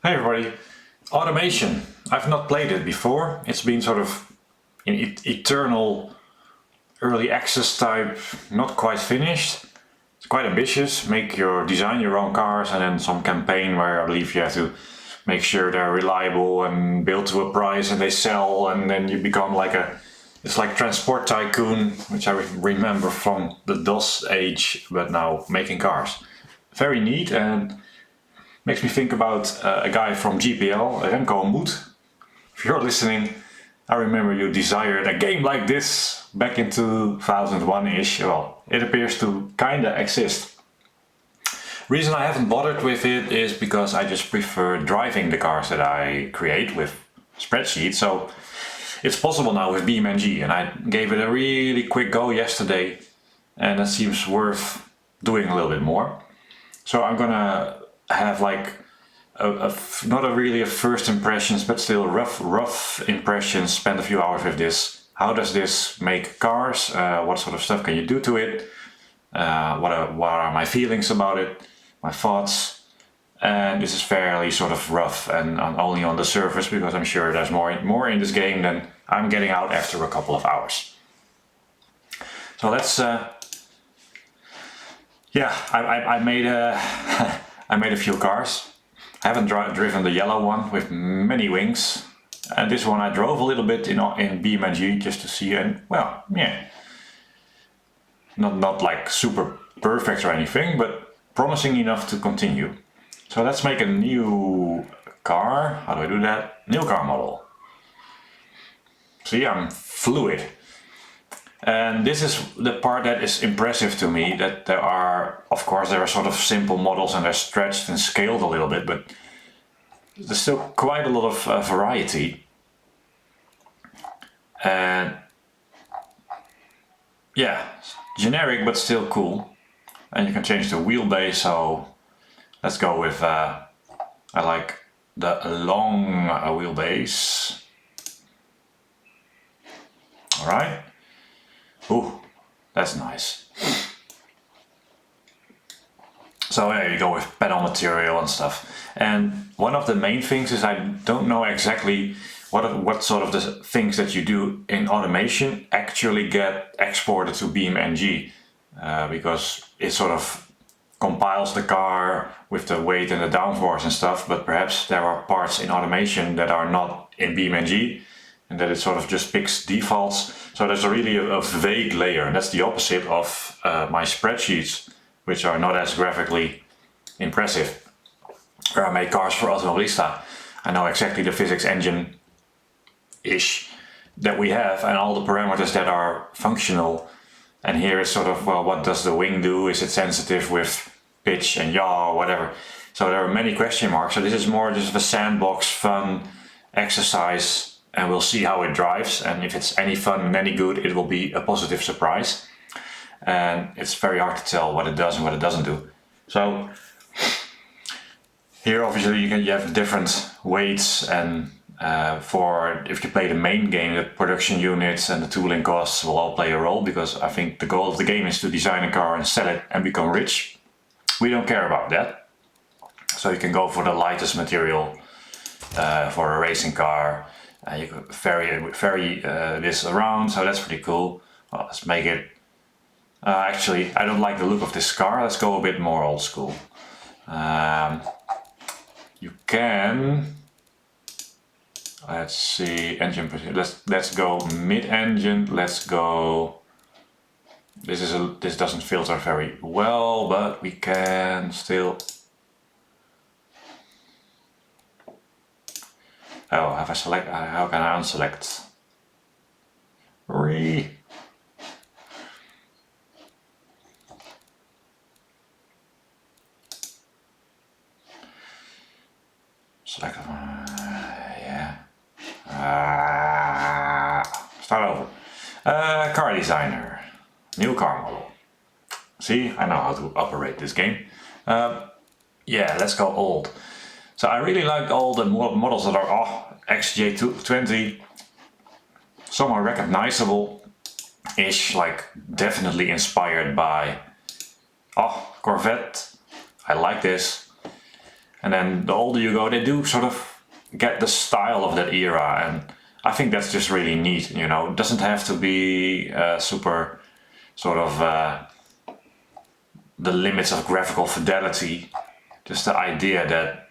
Hey everybody, automation. I've not played it before. It's been sort of in eternal early access type, not quite finished. It's quite ambitious. Design your own cars and then some campaign where I believe you have to make sure they're reliable and built to a price and they sell, and then you become it's like Transport Tycoon, which I remember from the DOS age, but now making cars. Very neat and makes me think about a guy from GPL, Remco Moed. If you're listening, I remember you desired a game like this back in 2001-ish. Well, it appears to kinda exist. Reason I haven't bothered with it is because I just prefer driving the cars that I create with spreadsheets. So it's possible now with BeamNG, and I gave it a really quick go yesterday, and it seems worth doing a little bit more. So I'm gonna have like not really a first impressions, but still rough impressions. Spend a few hours with this. How does this make cars? What sort of stuff can you do to it? What are my feelings about it? My thoughts. And this is fairly sort of rough and only on the surface, because I'm sure there's more in this game than I'm getting out after a couple of hours. So let's. I made a I made a few cars. I haven't driven the yellow one with many wings, and this one I drove a little bit in BeamNG just to see, and well, yeah, not like super perfect or anything, but promising enough to continue. So let's make a new car. How do I do that? New car model. See, I'm fluid. And this is the part that is impressive to me, that there are sort of simple models and they're stretched and scaled a little bit, but there's still quite a lot of variety. And yeah, generic but still cool. And you can change the wheelbase, so let's go with, I like the long wheelbase. Alright. Ooh, that's nice. So there you go with pedal material and stuff. And one of the main things is I don't know exactly what sort of the things that you do in automation actually get exported to BeamNG, because it sort of compiles the car with the weight and the downforce and stuff, but perhaps there are parts in automation that are not in BeamNG, and that it sort of just picks defaults. So there's really a vague layer, and that's the opposite of my spreadsheets, which are not as graphically impressive. Where I make cars for Automobilista, I know exactly the physics engine-ish that we have and all the parameters that are functional. And here is sort of, well, what does the wing do? Is it sensitive with pitch and yaw or whatever? So there are many question marks. So this is more just a sandbox, fun exercise, and we'll see how it drives, and if it's any fun and any good, it will be a positive surprise. And it's very hard to tell what it does and what it doesn't do. So here obviously you have different weights, and for if you play the main game, the production units and the tooling costs will all play a role, because I think the goal of the game is to design a car and sell it and become rich. We don't care about that. So you can go for the lightest material for a racing car. You could vary this around, so that's pretty cool. Well, let's make it. Actually, I don't like the look of this car. Let's go a bit more old school. You can. Let's see, engine position. Let's go mid-engine. Let's go. This doesn't filter very well, but we can still. Oh, have I select? How can I unselect? Select. Yeah. Start over. Car designer. New car model. See, I know how to operate this game. Yeah, let's go old. So I really like all the models that are XJ20. Some are recognizable-ish, like definitely inspired by Corvette. I like this. And then the older you go, they do sort of get the style of that era, and I think that's just really neat. You know, it doesn't have to be super sort of the limits of graphical fidelity. Just the idea that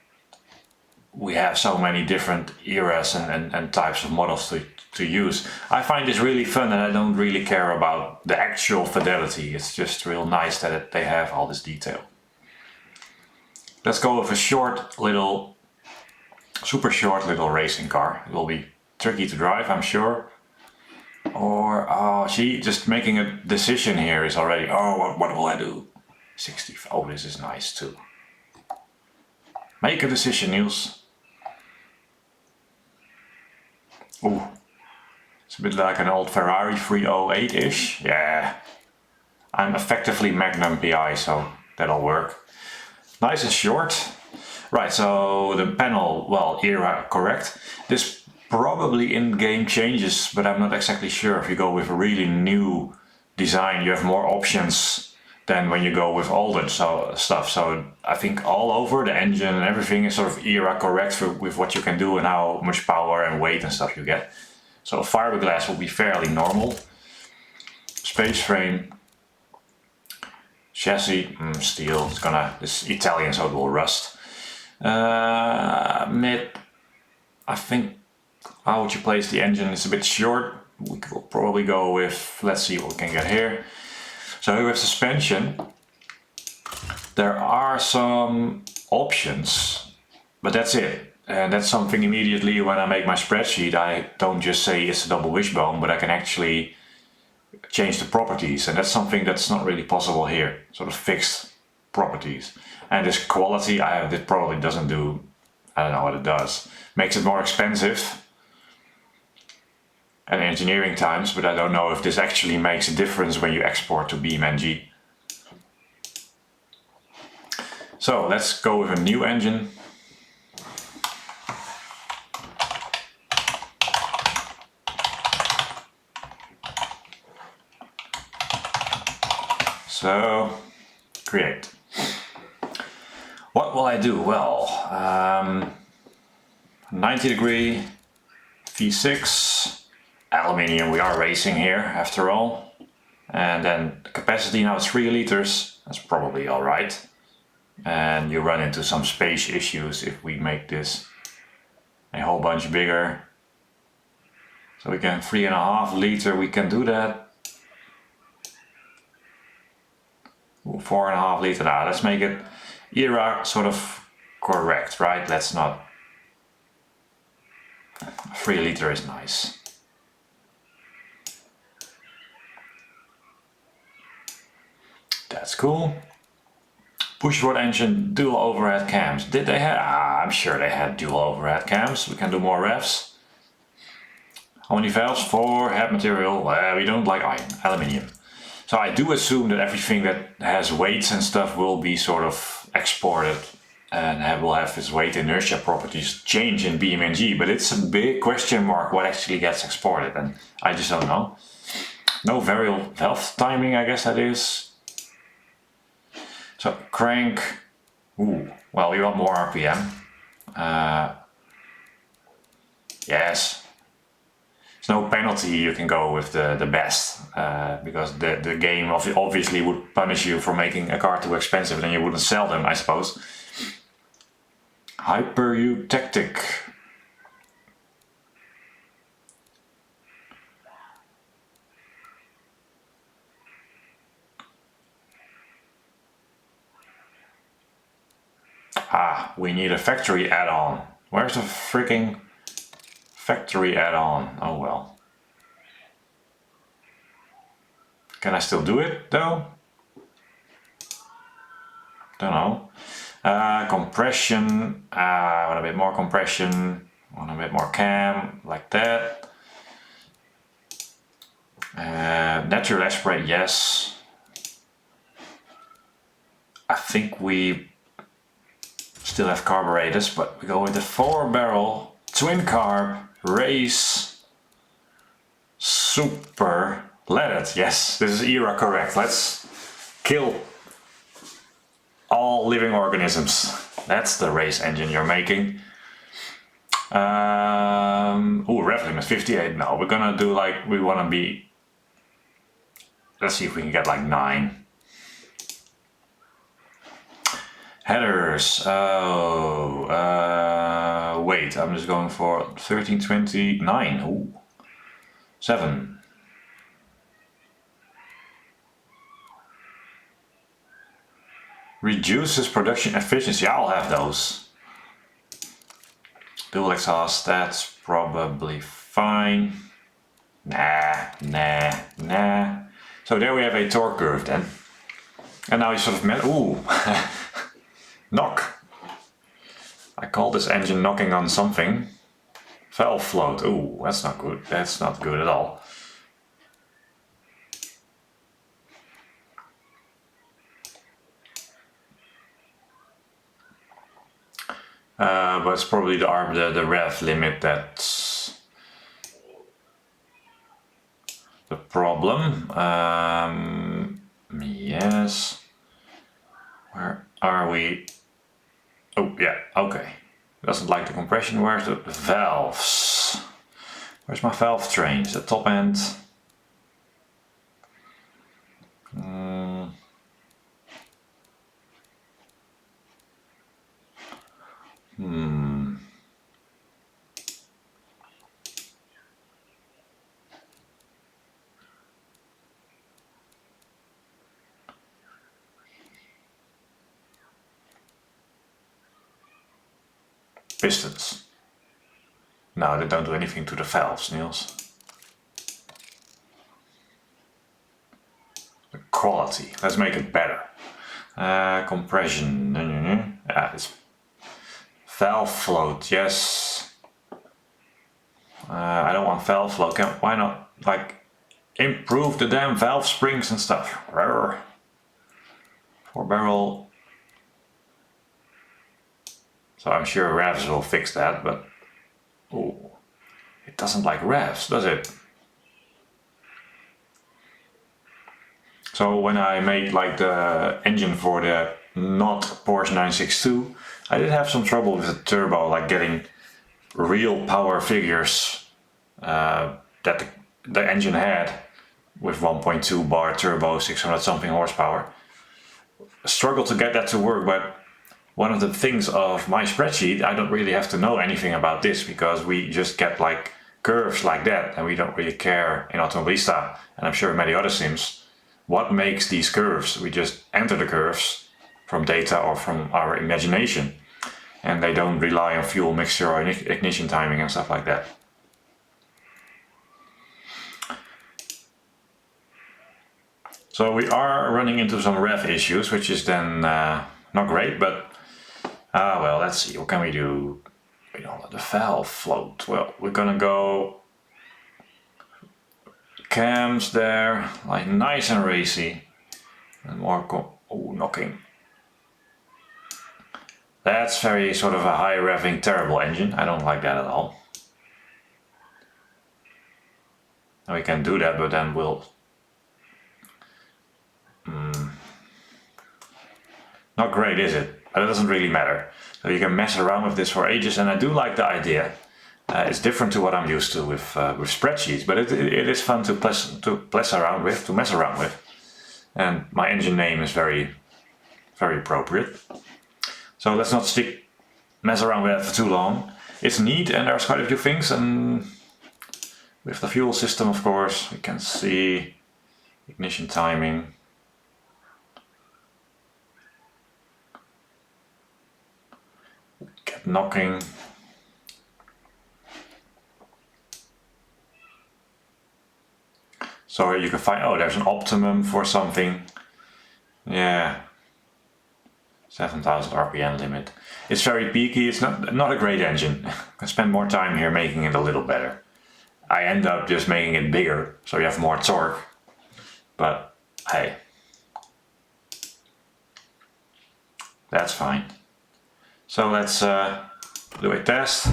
we have so many different eras and types of models to use. I find this really fun, and I don't really care about the actual fidelity. It's just real nice that they have all this detail. Let's go with a super short little racing car. It will be tricky to drive, I'm sure. Or, oh, see, just making a decision here is already, oh, what will I do? 60, oh, this is nice too. Make a decision, Niels. Ooh, it's a bit like an old Ferrari 308-ish. Yeah, I'm effectively Magnum PI, so that'll work. Nice and short. Right, so the panel, well, era correct. This probably in-game changes, but I'm not exactly sure. If you go with a really new design, you have more options than when you go with older stuff. So I think all over the engine and everything is sort of era correct with what you can do and how much power and weight and stuff you get. So fiberglass will be fairly normal. Space frame. Chassis, steel, it's Italian, so it will rust. Mid, I think, how would you place the engine? It's a bit short. We will probably go with, let's see what we can get here. So here we have suspension. There are some options, but that's it. And that's something immediately when I make my spreadsheet, I don't just say it's a double wishbone, but I can actually change the properties, and that's something that's not really possible here, sort of fixed properties. And this quality, it probably doesn't do, I don't know what it does. Makes it more expensive and engineering times, but I don't know if this actually makes a difference when you export to BeamNG. So let's go with a new engine. So, create. What will I do? Well, 90 degree, V6, aluminium, we are racing here after all. And then the capacity now is 3 liters, that's probably alright. And you run into some space issues if we make this a whole bunch bigger. So we can 3.5 liter, we can do that. 4.5 liter. Now let's make it era sort of correct, right? Let's not. 3 liter is nice. That's cool. Pushrod engine, dual overhead cams. Did they have? I'm sure they had dual overhead cams. We can do more revs. How many valves? 4. Head material. We don't like iron, aluminium. So I do assume that everything that has weights and stuff will be sort of exported and will have its weight inertia properties change in BeamNG, but it's a big question mark what actually gets exported, and I just don't know. No variable valve timing, I guess that is. So crank, ooh, well, we want more RPM. Yes. There's no penalty, you can go with the best, because the game obviously would punish you for making a car too expensive, then you wouldn't sell them, I suppose. Hyper-eutectic. Ah, we need a factory add-on. Where's the freaking factory add-on? Oh well. Can I still do it though? Don't know. Compression. I want a bit more compression. Want a bit more cam, like that. Natural aspirate, yes. I think we still have carburetors, but we go with the 4-barrel twin carb race super leaded. Yes, this is era correct. Let's kill all living organisms. That's the race engine you're making. Rev limit 58. No, we're gonna do like, we wanna be, let's see if we can get like 9. Headers, wait, I'm just going for 1329, ooh, 7. Reduces production efficiency, I'll have those. Dual exhaust, that's probably fine. Nah. So there we have a torque curve then. And now you sort of ooh, knock. I call this engine knocking on something. Valve float, ooh, that's not good. That's not good at all. But it's probably the rev limit that's the problem. Yes. Where are we? Oh yeah, okay. Doesn't like the compression. Where's the valves? Where's my valve train? Is the top end? Pistons. No, they don't do anything to the valves, Niels. The quality. Let's make it better. Compression. Yeah, it's valve float. Yes. I don't want valve float. Why not like improve the damn valve springs and stuff? 4-barrel. So I'm sure revs will fix that, but ooh, it doesn't like revs, does it? So when I made like the engine for the not Porsche 962, I did have some trouble with the turbo, like getting real power figures that the engine had with 1.2 bar turbo, 600 something horsepower. Struggled to get that to work, but one of the things of my spreadsheet, I don't really have to know anything about this because we just get like curves like that and we don't really care in Automobilista, and I'm sure in many other sims, what makes these curves. We just enter the curves from data or from our imagination, and they don't rely on fuel mixture or ignition timing and stuff like that. So we are running into some rev issues, which is then not great, but well, let's see, what can we do? We don't let the valve float. Well, we're gonna go cams there, like nice and racy, and more knocking. That's very sort of a high revving, terrible engine. I don't like that at all. And we can do that, but then we'll not great, is it? But it doesn't really matter. So you can mess around with this for ages, and I do like the idea. It's different to what I'm used to with spreadsheets, but it is fun to mess around with. And my engine name is very, very appropriate. So let's not mess around with that for too long. It's neat, and there's quite a few things. And with the fuel system, of course, we can see ignition timing. Get knocking. So you can find, oh, there's an optimum for something. Yeah. 7,000 RPM limit. It's very peaky, it's not a great engine. I spend more time here making it a little better. I end up just making it bigger, so you have more torque. But hey, that's fine. So let's do a test.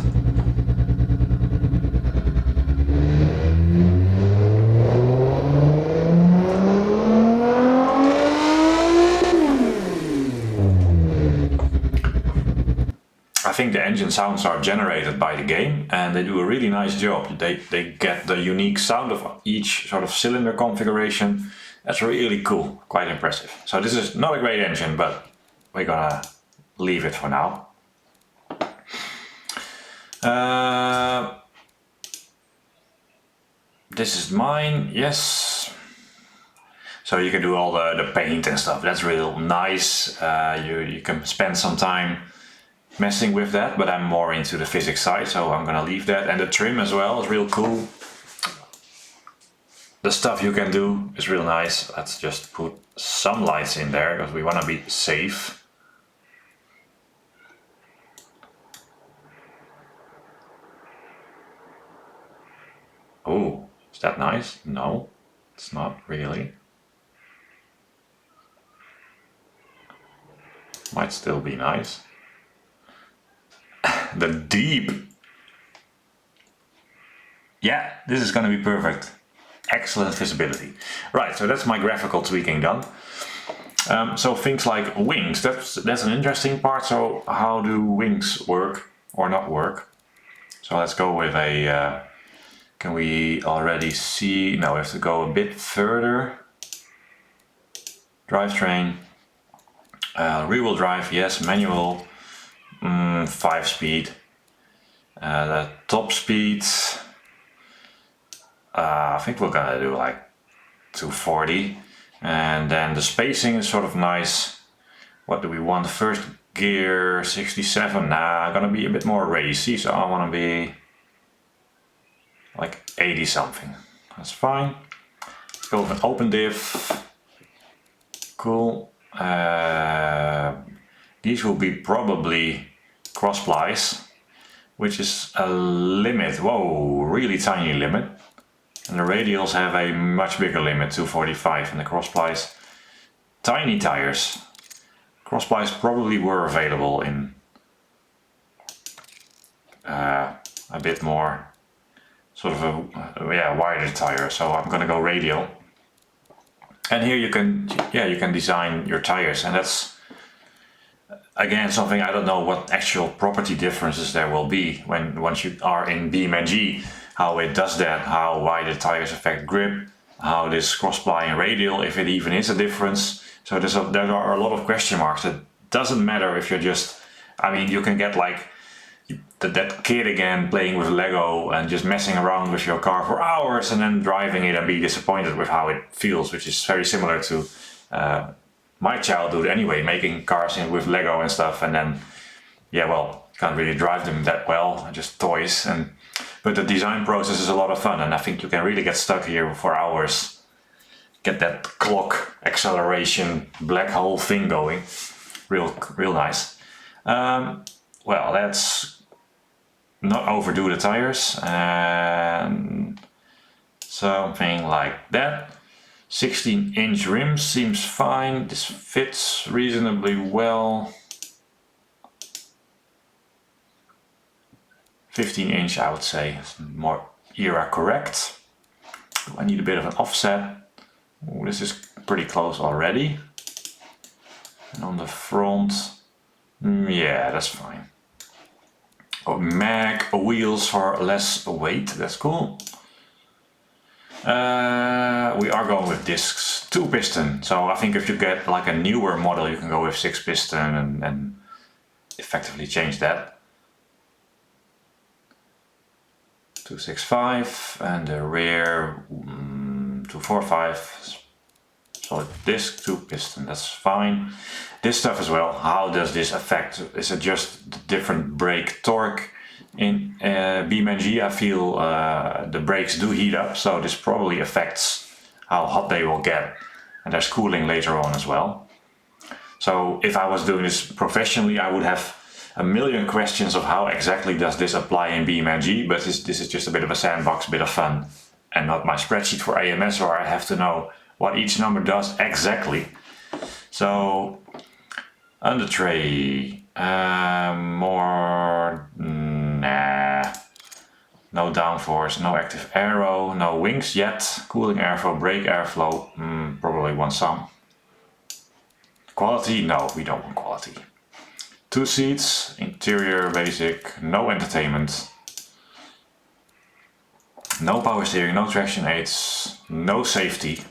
I think the engine sounds are generated by the game, and they do a really nice job. They get the unique sound of each sort of cylinder configuration. That's really cool, quite impressive. So this is not a great engine, but we're gonna leave it for now. This is mine, yes. So you can do all the paint and stuff. That's real nice. You can spend some time messing with that, but I'm more into the physics side, so I'm gonna leave that. And the trim as well is real cool. The stuff you can do is real nice. Let's just put some lights in there because we want to be safe. Oh, is that nice? No, it's not really. Might still be nice. The deep. Yeah, this is gonna be perfect. Excellent visibility. Right, so that's my graphical tweaking done. So things like wings, that's an interesting part. So how do wings work or not work? So let's go with a, can we already see? No, we have to go a bit further. Drivetrain, rear-wheel drive, yes, manual, 5-speed. The top speed, I think we're gonna do like 240, and then the spacing is sort of nice. What do we want? First gear 67. Nah, I'm gonna be a bit more racy, so I want to be like 80 something. That's fine. Let's go with an open diff. Cool. These will be probably cross plies, which is a limit. Whoa, really tiny limit. And the radials have a much bigger limit, 245, and the cross plies, tiny tires. Cross plies probably were available in a bit more sort of a wider tire, so I'm gonna go radial. And here you can design your tires, and that's again something I don't know what actual property differences there will be once you are in BeamNG. How it does that, how wide the tires affect grip, how this cross-ply and radial, if it even is a difference. So there are a lot of question marks. It doesn't matter if you're just, I mean, you can get like that kid again playing with Lego and just messing around with your car for hours and then driving it and be disappointed with how it feels, which is very similar to my childhood anyway, making cars with Lego and stuff, and then, yeah, well, can't really drive them that well, just toys. But the design process is a lot of fun, and I think you can really get stuck here for hours, get that clock acceleration black hole thing going. Real nice. Well, let's not overdo the tires, and something like that. 16-inch rims seems fine. This fits reasonably well. 15-inch, I would say, is more era correct. I need a bit of an offset. Ooh, this is pretty close already. And on the front, yeah, that's fine. Oh, mag wheels for less weight, that's cool. We are going with discs, 2-piston. So I think if you get like a newer model, you can go with 6-piston and effectively change that. 265, and the rear 245. Solid disc, 2-piston, that's fine. This stuff as well, how does this affect? Is it just the different brake torque? In BeamNG, I feel the brakes do heat up, so this probably affects how hot they will get. And there's cooling later on as well. So if I was doing this professionally, I would have a million questions of how exactly does this apply in BeamNG, but this is just a bit of a sandbox, bit of fun, and not my spreadsheet for AMS where I have to know what each number does exactly. So under tray, more, nah, no downforce, no active aero, no wings yet, cooling airflow, brake airflow, probably want some. Quality, no, we don't want quality. 2 seats, interior basic, no entertainment, no power steering, no traction aids, no safety,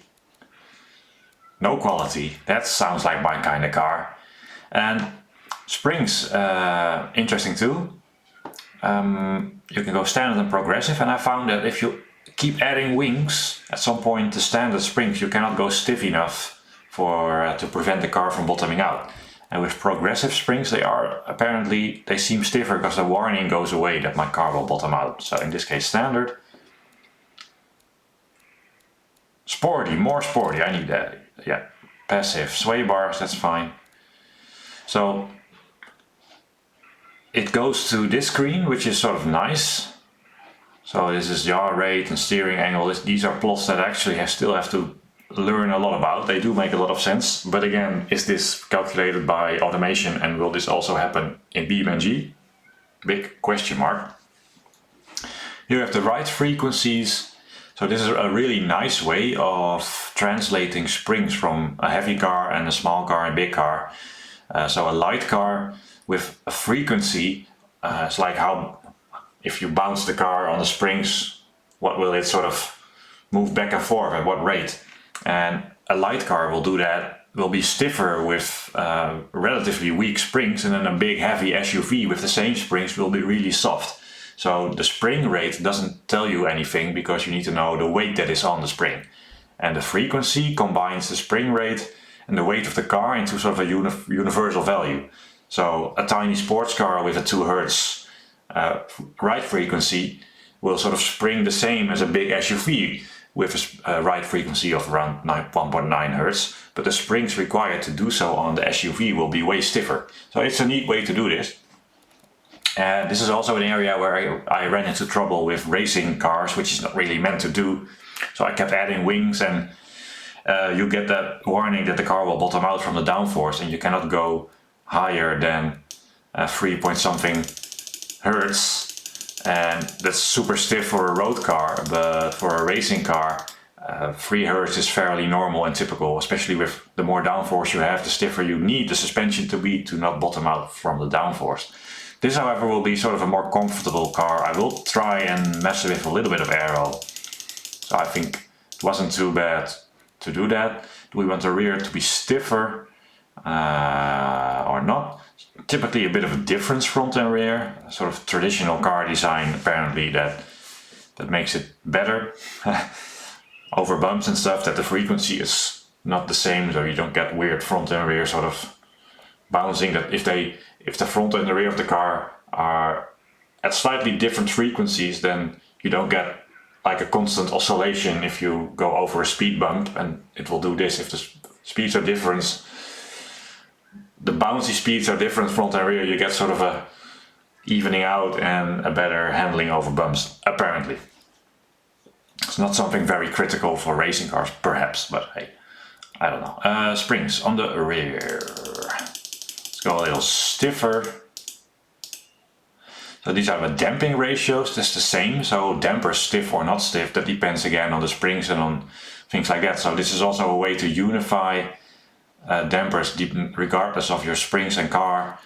no quality. That sounds like my kind of car. And springs, interesting too. You can go standard and progressive, and I found that if you keep adding wings, at some point the standard springs you cannot go stiff enough for to prevent the car from bottoming out. And with progressive springs, they seem stiffer because the warning goes away that my car will bottom out. So in this case standard. Sporty, more sporty, I need that. Yeah, passive, sway bars, that's fine. So it goes to this screen, which is sort of nice. So this is yaw rate and steering angle. These are plots that actually still have to learn a lot about. They do make a lot of sense, but again, is this calculated by automation, and will this also happen in BeamNG? Big question mark. Here you have the right frequencies. So this is a really nice way of translating springs from a heavy car and a small car and big car. So a light car with a frequency, it's like how if you bounce the car on the springs, what will it sort of move back and forth at what rate? And a light car will do that, will be stiffer with relatively weak springs, and then a big heavy SUV with the same springs will be really soft. So the spring rate doesn't tell you anything because you need to know the weight that is on the spring. And the frequency combines the spring rate and the weight of the car into sort of a universal value. So a tiny sports car with a 2 Hertz ride frequency will sort of spring the same as a big SUV with a ride frequency of around 1.9 Hertz, but the springs required to do so on the SUV will be way stiffer. So it's a neat way to do this. And this is also an area where I ran into trouble with racing cars, which is not really meant to do. So I kept adding wings, and you get that warning that the car will bottom out from the downforce, and you cannot go higher than 3 point something Hertz. And that's super stiff for a road car, but for a racing car, 3 Hertz is fairly normal and typical, especially with the more downforce you have, the stiffer you need the suspension to be to not bottom out from the downforce. This, however, will be sort of a more comfortable car. I will try and mess with a little bit of aero. So I think it wasn't too bad to do that. Do we want the rear to be stiffer or not? Typically a bit of a difference front and rear, sort of traditional car design apparently that makes it better. Over bumps and stuff, that the frequency is not the same, so you don't get weird front and rear sort of bouncing. That if the front and the rear of the car are at slightly different frequencies, then you don't get like a constant oscillation if you go over a speed bump, and it will do this if the speeds are different. The bouncy speeds are different front and rear, you get sort of a evening out and a better handling over bumps, apparently. It's not something very critical for racing cars, perhaps, but hey, I don't know. Springs on the rear. Let's go a little stiffer. So these are the damping ratios, that's the same. So dampers stiff or not stiff, that depends again on the springs and on things like that. So this is also a way to unify dampers regardless of your springs and car.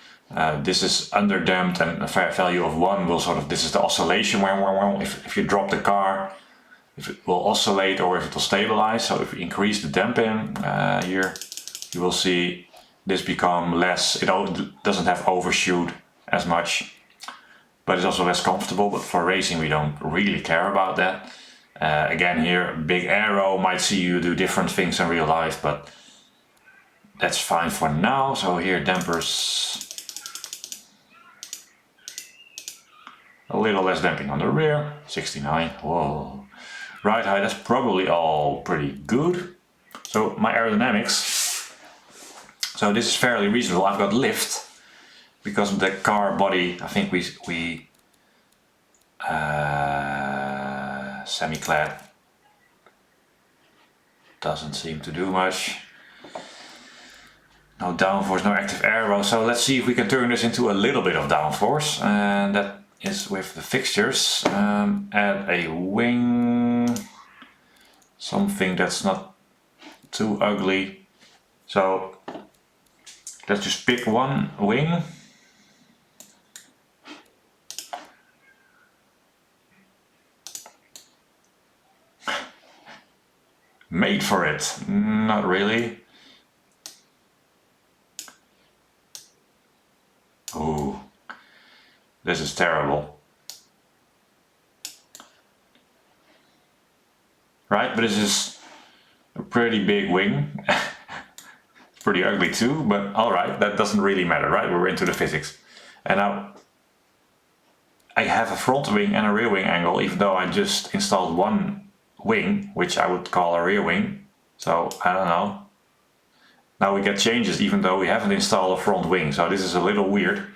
This is under damped, and a value of 1 will sort of, this is the oscillation where if you drop the car, if it will oscillate or if it will stabilize. So if you increase the damping here, you will see this become less, it doesn't have overshoot as much, but it's also less comfortable. But for racing we don't really care about that. Again, here big aero might see you do different things in real life, but that's fine for now. So here dampers, a little less damping on the rear, 69, whoa. Ride height, that's probably all pretty good. So my aerodynamics, so this is fairly reasonable. I've got lift because of the car body. I think we semi-clad doesn't seem to do much. No downforce, no active aero. So let's see if we can turn this into a little bit of downforce, and that is with the fixtures. Add a wing, something that's not too ugly. So let's just pick one wing. made for it. Not really. Ooh, this is terrible. Right, but this is a pretty big wing. It's pretty ugly too, but alright, that doesn't really matter, right? We're into the physics. And now I have a front wing and a rear wing angle, even though I just installed one wing, which I would call a rear wing. So, I don't know. Now we get changes even though we haven't installed a front wing, so this is a little weird.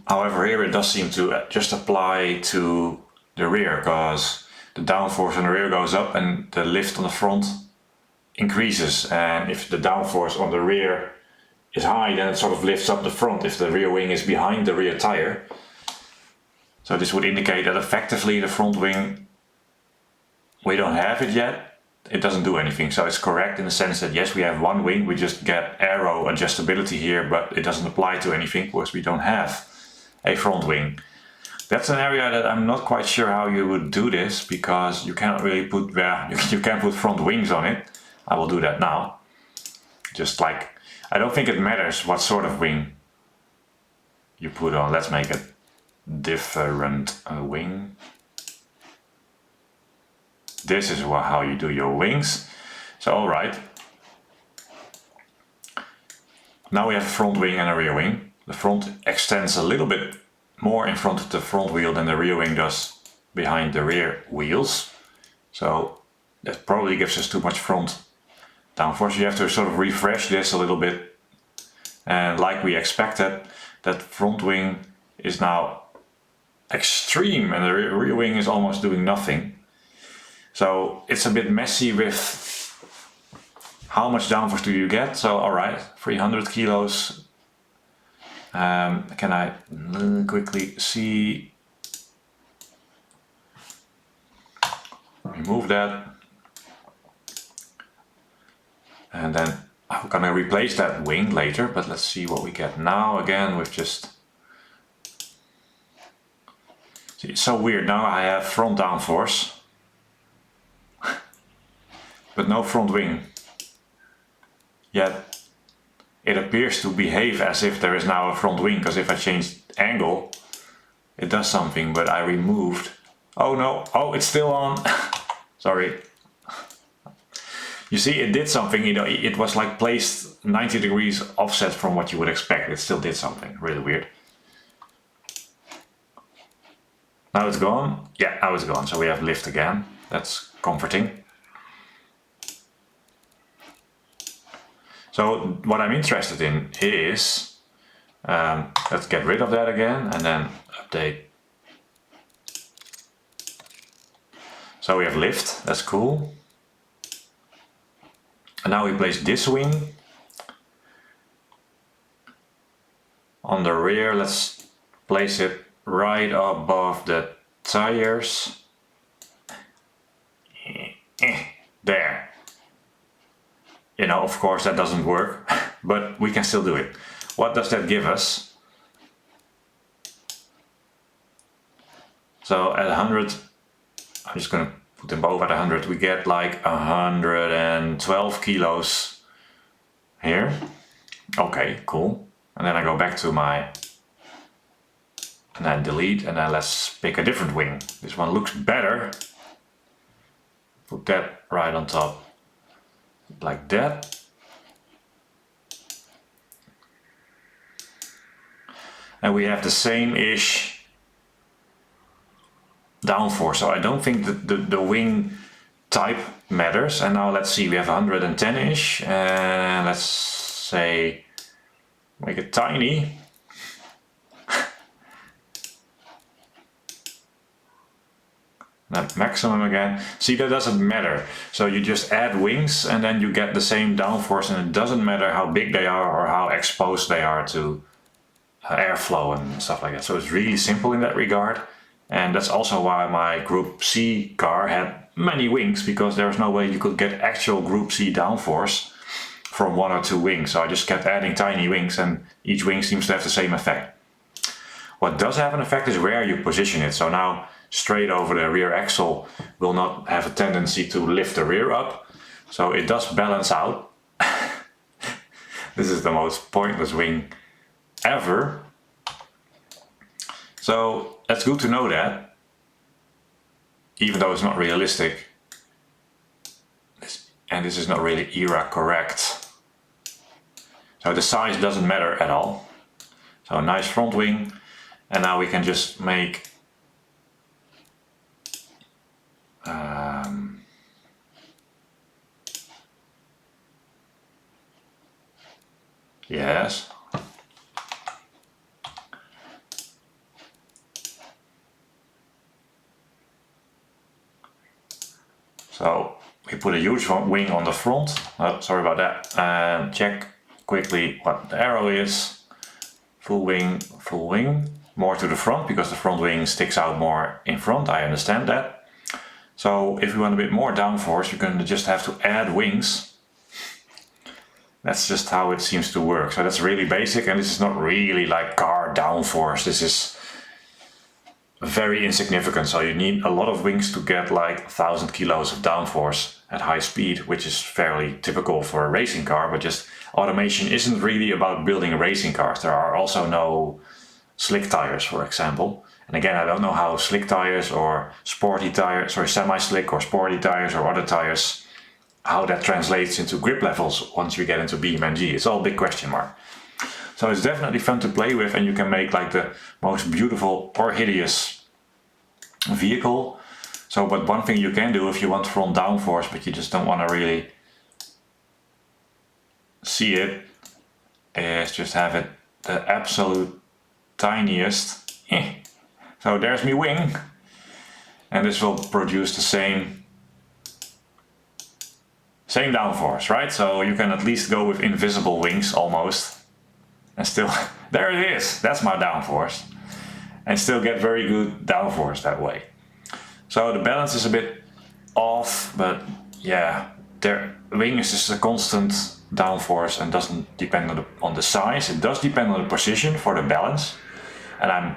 However, here it does seem to just apply to the rear, because the downforce on the rear goes up and the lift on the front increases. And if the downforce on the rear is high, then it sort of lifts up the front if the rear wing is behind the rear tire. So this would indicate that effectively the front wing, we don't have it yet. It doesn't do anything. So it's correct in the sense that yes, we have one wing, we just get aero adjustability here, but it doesn't apply to anything because we don't have a front wing. That's an area that I'm not quite sure how you would do this, because you cannot really put, you can put front wings on it. I will do that now. Just like, I don't think it matters what sort of wing you put on. Let's make it different wing. This is how you do your wings. So alright. Now we have a front wing and a rear wing. The front extends a little bit more in front of the front wheel than the rear wing does behind the rear wheels. So that probably gives us too much front downforce. You have to sort of refresh this a little bit. And like we expected, that front wing is now extreme and the rear wing is almost doing nothing. So it's a bit messy with how much downforce do you get. So alright, 300 kilos. Can I quickly see? Remove that. And then I'm gonna replace that wing later, but let's see what we get now again with just... See, it's so weird. Now I have front downforce, but no front wing. Yet it appears to behave as if there is now a front wing, because if I change angle, it does something, but I removed... Oh no, oh, it's still on. Sorry. You see, it did something, you know, it was like placed 90 degrees offset from what you would expect. It still did something, really weird. Now it's gone. Yeah, now it's gone. So we have lift again. That's comforting. So what I'm interested in is, let's get rid of that again and then update. So we have lift, that's cool. And now we place this wing on the rear. Let's place it right above the tires. There. You know, of course that doesn't work, but we can still do it. What does that give us? So at 100, I'm just going to put them both at 100, we get like 112 kilos here. Okay, cool. And then I go back to my, and then delete, and then let's pick a different wing. This one looks better. Put that right on top, like that. And we have the same-ish downforce, so I don't think that the wing type matters. And now let's see, we have 110-ish, and let's say, make it tiny. That maximum again. See, that doesn't matter. So you just add wings and then you get the same downforce, and it doesn't matter how big they are or how exposed they are to airflow and stuff like that. So it's really simple in that regard. And that's also why my Group C car had many wings, because there's no way you could get actual Group C downforce from 1 or 2 wings. So I just kept adding tiny wings and each wing seems to have the same effect. What does have an effect is where you position it. So now straight over the rear axle will not have a tendency to lift the rear up. So it does balance out. This is the most pointless wing ever. So that's good to know that, even though it's not realistic. And this is not really era correct. So the size doesn't matter at all. So a nice front wing. And now we can just make yes. So we put a huge wing on the front. Oh, sorry about that. And check quickly what the arrow is. Full wing, full wing. More to the front because the front wing sticks out more in front. I understand that. So if we want a bit more downforce, you're going to just have to add wings. That's just how it seems to work. So that's really basic, and this is not really like car downforce. This is very insignificant. So you need a lot of wings to get like 1,000 kilos of downforce at high speed, which is fairly typical for a racing car. But just automation isn't really about building racing cars. There are also no slick tires, for example. And again, I don't know how slick tires or sporty tires, or semi-slick or sporty tires or other tires, how that translates into grip levels once you get into BMG. It's all a big question mark. So it's definitely fun to play with, and you can make like the most beautiful or hideous vehicle. So, but one thing you can do if you want front downforce, but you just don't want to really see it, is just have it the absolute tiniest. So there's my wing, and this will produce the same downforce, right? So you can at least go with invisible wings almost, and still, there it is, that's my downforce, and still get very good downforce that way. So the balance is a bit off, but yeah, the wing is just a constant downforce and doesn't depend on the size. It does depend on the position for the balance, and I'm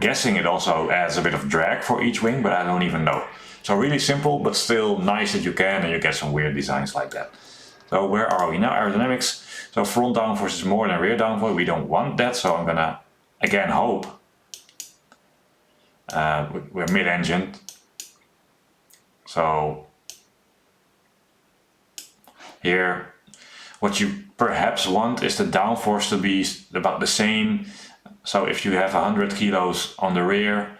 guessing it also adds a bit of drag for each wing, but I don't even know. So really simple, but still nice that you can, and you get some weird designs like that. So where are we now? Aerodynamics. So front downforce is more than rear downforce. We don't want that, so I'm gonna again hope we're mid-engine. So here, what you perhaps want is the downforce to be about the same. So if you have 100 kilos on the rear,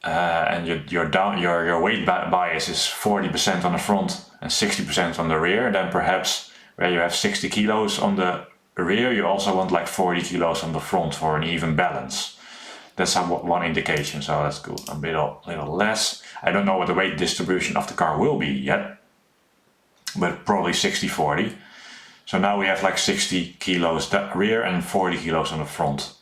and your weight bias is 40% on the front and 60% on the rear, then perhaps where you have 60 kilos on the rear, you also want like 40 kilos on the front for an even balance. That's one indication, so that's good. A little less. I don't know what the weight distribution of the car will be yet, but probably 60-40. So now we have like 60 kilos rear and 40 kilos on the front,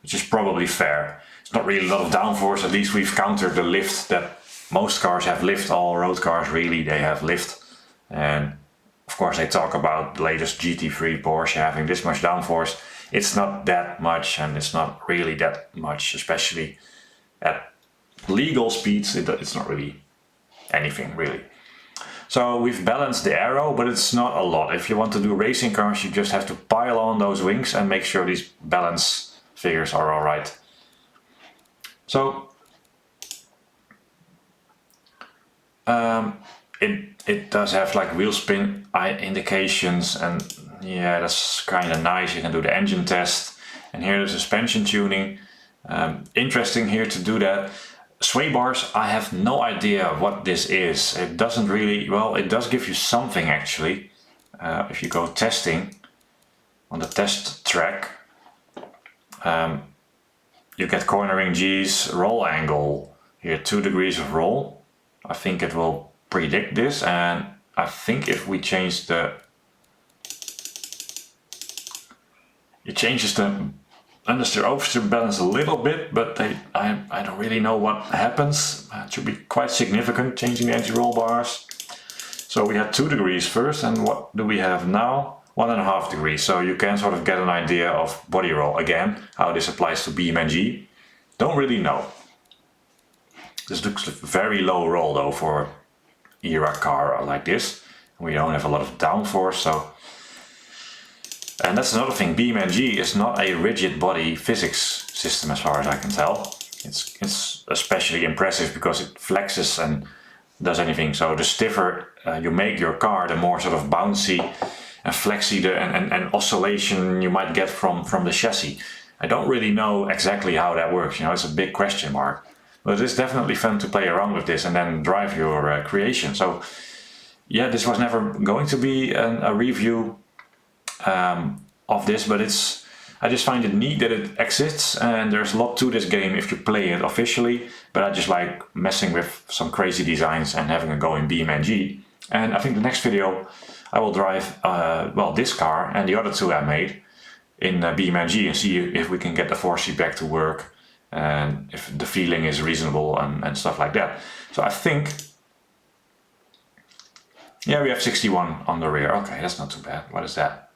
which is probably fair. It's not really a lot of downforce. At least we've countered the lift that most cars have lift. All road cars really, they have lift. And of course they talk about the latest GT3 Porsche having this much downforce. It's not that much, and it's not really that much, especially at legal speeds. It's not really anything really. So we've balanced the aero, but it's not a lot. If you want to do racing cars, you just have to pile on those wings and make sure these balance figures are all right. So it does have like wheel spin indications, and yeah, that's kind of nice. You can do the engine test, and here the suspension tuning. Interesting here to do that. Sway bars, I have no idea what this is. It doesn't really, well, it does give you something actually. If you go testing on the test track, you get cornering G's, roll angle, here 2 degrees of roll. I think it will predict this, and I think if we change it changes the understeer oversteer balance a little bit, but I don't really know what happens. It should be quite significant, changing the anti-roll bars. So we had 2 degrees first, and what do we have now? 1.5 degrees, so you can sort of get an idea of body roll. Again, how this applies to BeamNG, don't really know. This looks very low roll though for era car like this. We don't have a lot of downforce, so. And that's another thing, BeamNG is not a rigid body physics system as far as I can tell. It's especially impressive because it flexes and does anything. So the stiffer you make your car, the more sort of bouncy and flexy and oscillation you might get from the chassis. I don't really know exactly how that works, you know, it's a big question mark. But it's definitely fun to play around with this and then drive your creation. So yeah, this was never going to be a review of this, but I just find it neat that it exists, and there's a lot to this game if you play it officially, but I just like messing with some crazy designs and having a go in BeamNG. And I think the next video I will drive well, this car and the other two I made in BeamNG and see if we can get the force feedback to work and if the feeling is reasonable and stuff like that. So I think, yeah, we have 61 on the rear. Okay, that's not too bad. What is that?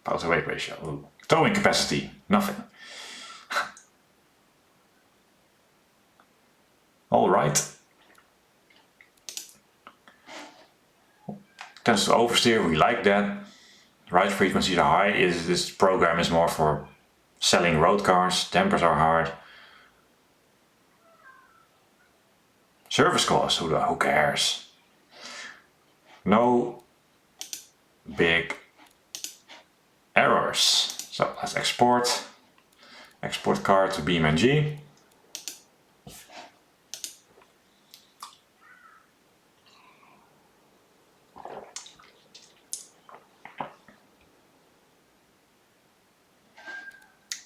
Power to weight ratio. Ooh. Towing capacity, nothing. All right. Tends to oversteer, we like that. Ride frequencies are high. This program is more for selling road cars. Dampers are hard. Service costs, who cares? No big errors. So let's export car to BeamNG.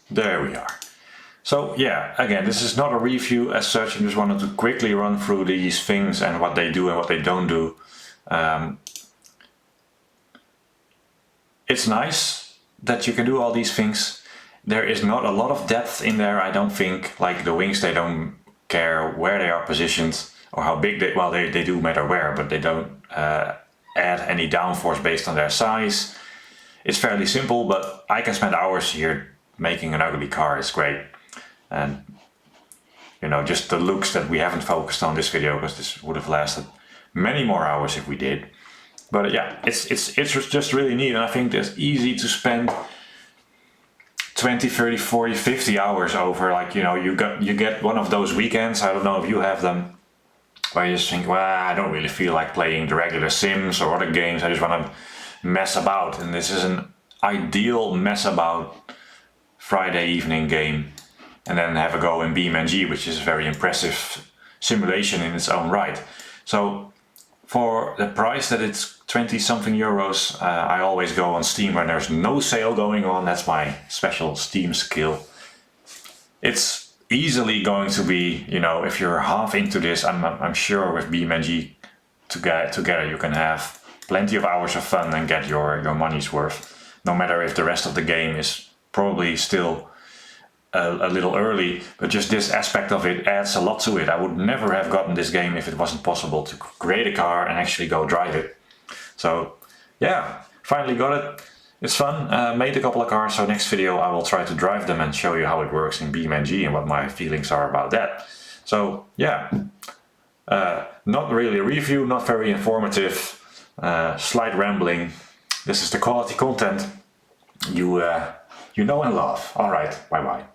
There we are. So yeah, again, this is not a review as such. I just wanted to quickly run through these things and what they do and what they don't do. It's nice that you can do all these things. There is not a lot of depth in there, I don't think. Like the wings, they don't care where they are positioned or how big they, well, they do matter where, but they don't add any downforce based on their size. It's fairly simple, but I can spend hours here making an ugly car. It's great. And you know, just the looks that we haven't focused on this video, because this would have lasted many more hours if we did. But yeah, it's just really neat, and I think it's easy to spend 20, 30, 40, 50 hours over. Like, you know, you get one of those weekends, I don't know if you have them, where you just think, well, I don't really feel like playing the regular Sims or other games, I just want to mess about. And this is an ideal mess about Friday evening game, and then have a go in BeamNG, which is a very impressive simulation in its own right. So for the price that it's 20 something euros, I always go on Steam when there's no sale going on. That's my special Steam skill. It's easily going to be, you know, if you're half into this, I'm sure with BeamNG together you can have plenty of hours of fun and get your money's worth. No matter if the rest of the game is probably still a little early, but just this aspect of it adds a lot to it. I would never have gotten this game if it wasn't possible to create a car and actually go drive it. So yeah, finally got it. It's fun. Made a couple of cars, so next video I will try to drive them and show you how it works in BeamNG and what my feelings are about that. So yeah, not really a review, not very informative, slight rambling. This is the quality content you know and love. All right, bye bye.